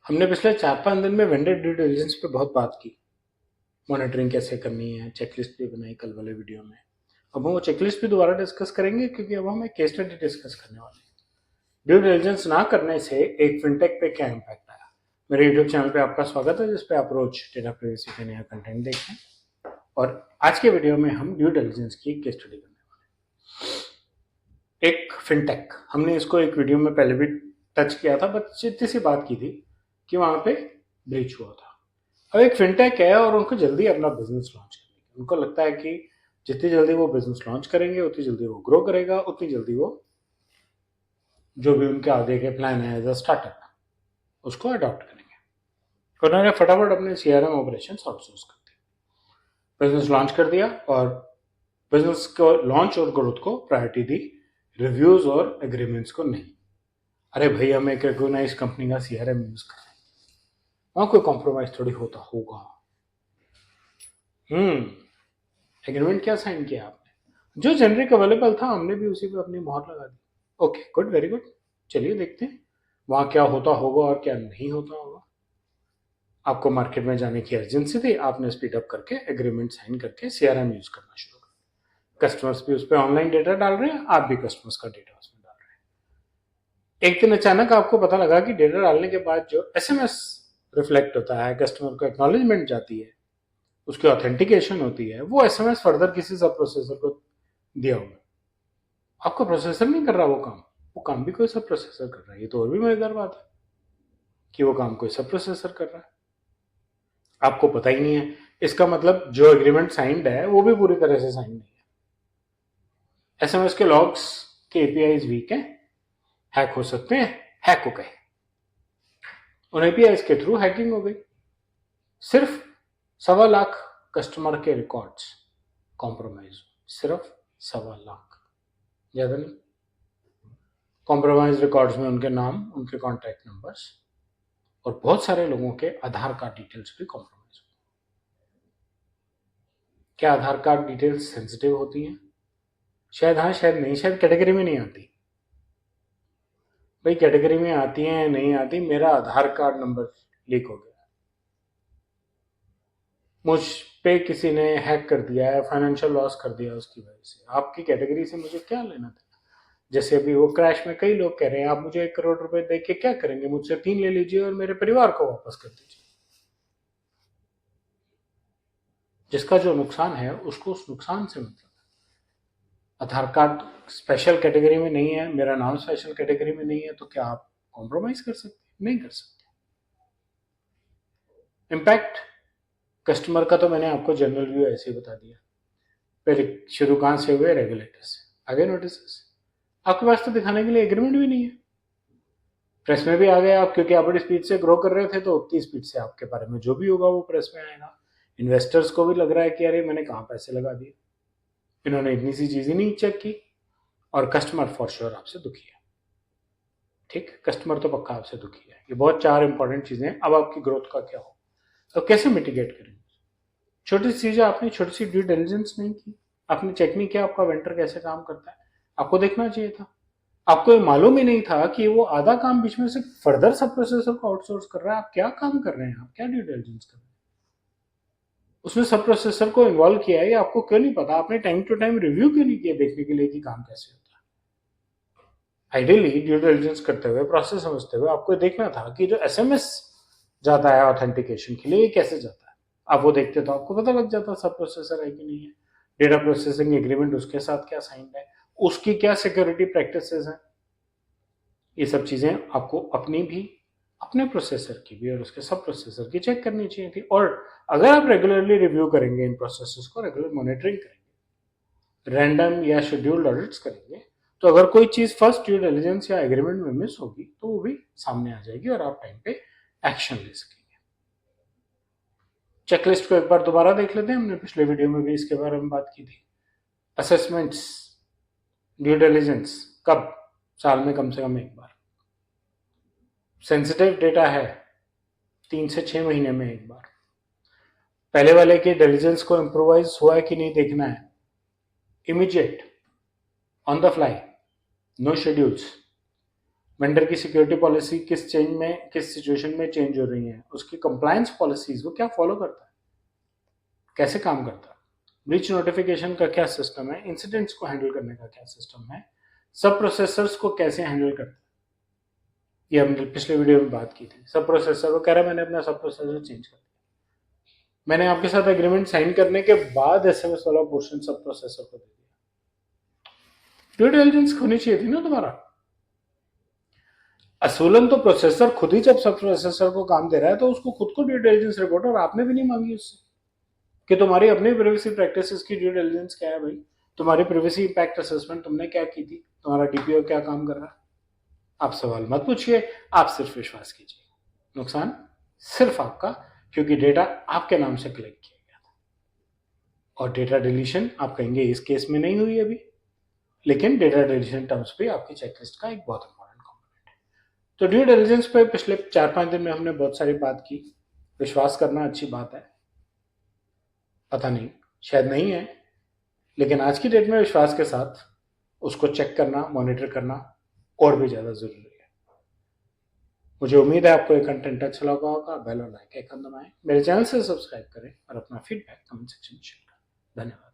हमने पिछले 4-5 दिन में वेंडर ड्यू डिलिजेंस पे बहुत बात की। मॉनिटरिंग कैसे करनी है, चेकलिस्ट भी बनाई कल वाले वीडियो में। अब हम वो चेकलिस्ट भी दोबारा डिस्कस करेंगे क्योंकि अब हम एक केस स्टडी डिस्कस करने वाले हैं। ड्यू डिलिजेंस ना करने से एक फिनटेक पे क्या इम्पैक्ट आया। मेरे यूट्यूब चैनल पे आपका स्वागत है जिसपे आप रोज डेटा प्राइवेसी पे नया कंटेंट देखते हैं। और आज के वीडियो में हम ड्यू डिलिजेंस की केस स्टडी करने वाले हैं। एक फिनटेक, हमने इसको एक वीडियो में पहले भी टच किया था, बस इतनी सी बात की थी कि वहां पे ब्रीच हुआ था। अब एक फिनटेक है और उनको जल्दी अपना बिजनेस लॉन्च करने की उनको लगता है कि जितनी जल्दी वो बिजनेस लॉन्च करेंगे उतनी जल्दी वो ग्रो करेगा, उतनी जल्दी वो जो भी उनके आगे के प्लान है एज अ स्टार्टअप उसको अडॉप्ट करेंगे। उन्होंने फटाफट अपने सीआरएम ऑपरेशन आउटसोर्स कर दिए, बिजनेस लॉन्च कर दिया और बिजनेस को लॉन्च और ग्रोथ को प्रायोरिटी दी, रिव्यूज और एग्रीमेंट्स को नहीं। अरे भाई, हम एक रिकॉग्नाइज कंपनी का सीआरएम यूज कर रहे हैं, वहां कोई कॉम्प्रोमाइज थोड़ी होता होगा। एग्रीमेंट क्या साइन किया आपने? जो जेनरिक अवेलेबल था हमने भी उसी पे अपनी मोहर लगा दी। Okay, good, very good. चलिए देखते हैं वहां क्या होता होगा और क्या नहीं होता होगा। आपको मार्केट में जाने की अर्जेंसी थी, आपने स्पीड अप करके एग्रीमेंट साइन करके सीआरएम यूज करना शुरू कर। कस्टमर्स भी उस पर ऑनलाइन डेटा डाल रहे हैं, आप भी कस्टमर्स का डेटा उसमें डाल रहे हैं। एक दिन अचानक आपको पता लगा कि डेटा डालने के बाद जो एसएमएस रिफ्लेक्ट होता है, कस्टमर को एक्नॉलेजमेंट जाती है, उसकी ऑथेंटिकेशन होती है, वो एसएमएस फर्दर किसी सब प्रोसेसर को दिया हुआ है। आपका प्रोसेसर नहीं कर रहा वो काम भी कोई सब प्रोसेसर कर रहा है। ये तो और भी मजेदार बात है कि वो काम कोई सब प्रोसेसर कर रहा है, आपको पता ही नहीं है। इसका मतलब जो एग्रीमेंट साइंड है वो भी पूरी तरह से साइंड नहीं है। एसएमएस के लॉग्स के एपीआईज वीक हैं, हैक हो सकते हैं, हैक हो गए। उन एपीआईज के थ्रू हैकिंग हो गई। सिर्फ 1.25 लाख कस्टमर के रिकॉर्ड्स कॉम्प्रोमाइज, सिर्फ 1.25 लाख, ज्यादा नहीं। कॉम्प्रोमाइज रिकॉर्ड्स में उनके नाम, उनके कॉन्टैक्ट नंबर्स और बहुत सारे लोगों के आधार कार्ड डिटेल्स भी कॉम्प्रोमाइज हुए। क्या आधार कार्ड डिटेल्स सेंसिटिव होती हैं? शायद हाँ, शायद नहीं, शायद कैटेगरी में नहीं आती। भाई कैटेगरी में आती है नहीं आती, मेरा आधार कार्ड नंबर लीक हो गया, मुझ पे किसी ने हैक कर दिया है, फाइनेंशियल लॉस कर दिया उसकी वजह से, आपकी कैटेगरी से मुझे क्या लेना था? जैसे अभी वो क्रैश में कई लोग कह रहे हैं आप मुझे 1 करोड़ रुपए दे के क्या करेंगे, मुझसे 3 ले लीजिए और मेरे परिवार को वापस कर दीजिए। जिसका जो नुकसान है उसको उस नुकसान से मतलब है। आधार कार्ड स्पेशल कैटेगरी में नहीं है, मेरा नाम स्पेशल कैटेगरी में नहीं है, तो क्या आप कॉम्प्रोमाइज कर सकते? नहीं कर सकते। इम्पैक्ट कस्टमर का तो मैंने आपको जनरल व्यू ऐसे ही बता दिया। पहले शुरू कहां से हुए? रेगुलेटर से, आगे नोटिस। आपके पास तो दिखाने के लिए एग्रीमेंट भी नहीं है। प्रेस में भी आ गए आप, क्योंकि आप बड़ी स्पीड से ग्रो कर रहे थे तो उतनी स्पीड से आपके बारे में जो भी होगा वो प्रेस में आएगा। इन्वेस्टर्स को भी लग रहा है कि अरे मैंने कहाँ पैसे लगा दिए, इन्होंने इतनी सी चीज ही नहीं चेक की। और कस्टमर फॉर श्योर आपसे दुखी है। ठीक, कस्टमर तो पक्का आपसे दुखी है। ये बहुत 4 इंपॉर्टेंट चीजें हैं। अब आपकी ग्रोथ का क्या हो, तो कैसे मिटिगेट करेंगे? छोटी सी चीजें, आपने छोटी सी ड्यू डिलिजेंस नहीं की, आपने चेक नहीं किया आपका वेंडर कैसे काम करता है। आपको देखना चाहिए था। आपको ये मालूम ही नहीं था कि वो आधा काम बीच में से फर्दर सब प्रोसेसर को आउटसोर्स कर रहा है। आप क्या काम कर रहे हैं, आप क्या ड्यू डिलिजेंस कर रहे हैं? उसने सब प्रोसेसर को इन्वॉल्व किया है, आपको क्यों नहीं पता? आपने टाइम टू टाइम रिव्यू क्यों नहीं किया देखने के लिए कि काम कैसे होता है? आइडियली ड्यू डिलिजेंस करते हुए, प्रोसेस समझते हुए आपको देखना था कि जो एसएमएस जाता है ऑथेंटिकेशन के लिए ये कैसे जाता है। आप वो देखते तो आपको पता लग जाता सब प्रोसेसर है कि नहीं है, डेटा प्रोसेसिंग एग्रीमेंट उसके साथ क्या साइन है, उसकी क्या सिक्योरिटी प्रैक्टिसेस हैं। ये सब चीजें आपको अपनी भी, अपने प्रोसेसर की भी और उसके सब प्रोसेसर की चेक करनी चाहिए थी। और अगर आप रेगुलरली रिव्यू करेंगे, इन प्रोसेसर्स को रेगुलर मॉनिटरिंग करेंगे, रैंडम या शेड्यूल्ड ऑडिट्स करेंगे, तो अगर कोई चीज फर्स्ट ड्यू डिलिजेंस या एग्रीमेंट में मिस होगी तो वो भी सामने आ जाएगी और आप टाइम पे एक्शन ले सकेंगे। चेकलिस्ट को एक बार दोबारा देख लेते हैं, हमने पिछले वीडियो में भी इसके बारे में बात की थी। असेसमेंट्स, ड्यू डिलिजेंस कब? साल में कम से कम एक बार। सेंसिटिव डेटा है 3 से 6 महीने में एक बार। पहले वाले के डिलीजेंस को इम्प्रोवाइज हुआ है कि नहीं देखना है। Immediate, on the fly, no schedules. Vendor की सिक्योरिटी पॉलिसी किस सिचुएशन में चेंज हो रही है, उसकी कंप्लायंस पॉलिसीज वो क्या फॉलो करता है, कैसे काम करता है, ब्रीच नोटिफिकेशन का क्या सिस्टम है, इंसिडेंट्स को हैंडल करने का क्या सिस्टम है, सब प्रोसेसर्स को कैसे हैंडल करता है। ये हमने पिछले वीडियो में बात की थी। सब प्रोसेसर वो कह रहा है मैंने अपना सब प्रोसेसर चेंज कर दिया, मैंने आपके साथ एग्रीमेंट साइन करने के बाद एसएमएस वाला पोर्शन सब प्रोसेसर को दे दिया। ड्यू डिलिजेंस होनी चाहिए थी ना तुम्हारा। असूलन तो प्रोसेसर खुद ही जब सब प्रोसेसर को काम दे रहा है तो उसको खुद को ड्यू डिलिजेंस रिपोर्ट और आपने भी नहीं मांगी उससे कि तुम्हारी अपनी प्राइवेसी प्रैक्टिसेस की ड्यू डिलिजेंस क्या है भाई, तुम्हारी प्राइवेसी इंपैक्ट असेसमेंट तुमने क्या की थी, तुम्हारा डीपीओ क्या काम कर रहा है। आप सवाल मत पूछिए, आप सिर्फ विश्वास कीजिए। नुकसान सिर्फ आपका, क्योंकि डेटा आपके नाम से कलेक्ट किया गया था और डेटा डिलीशन आप कहेंगे इस केस में नहीं हुई अभी, लेकिन डेटा डिलीशन टर्म्स भी आपकी चेकलिस्ट का एक बहुत इंपॉर्टेंट कंपोनेंट है। तो ड्यू डिलिजेंस पे पिछले 4-5 दिन में हमने बहुत सारी बात की। विश्वास करना अच्छी बात है, पता नहीं शायद नहीं है, लेकिन आज की डेट में विश्वास के साथ उसको चेक करना, मॉनिटर करना और भी ज्यादा जरूरी है। मुझे उम्मीद है आपको ये कंटेंट अच्छा लगा होगा। बेल और लाइक आइकन दबाएं, मेरे चैनल से सब्सक्राइब करें और अपना फीडबैक कमेंट सेक्शन में शेयर करें। धन्यवाद।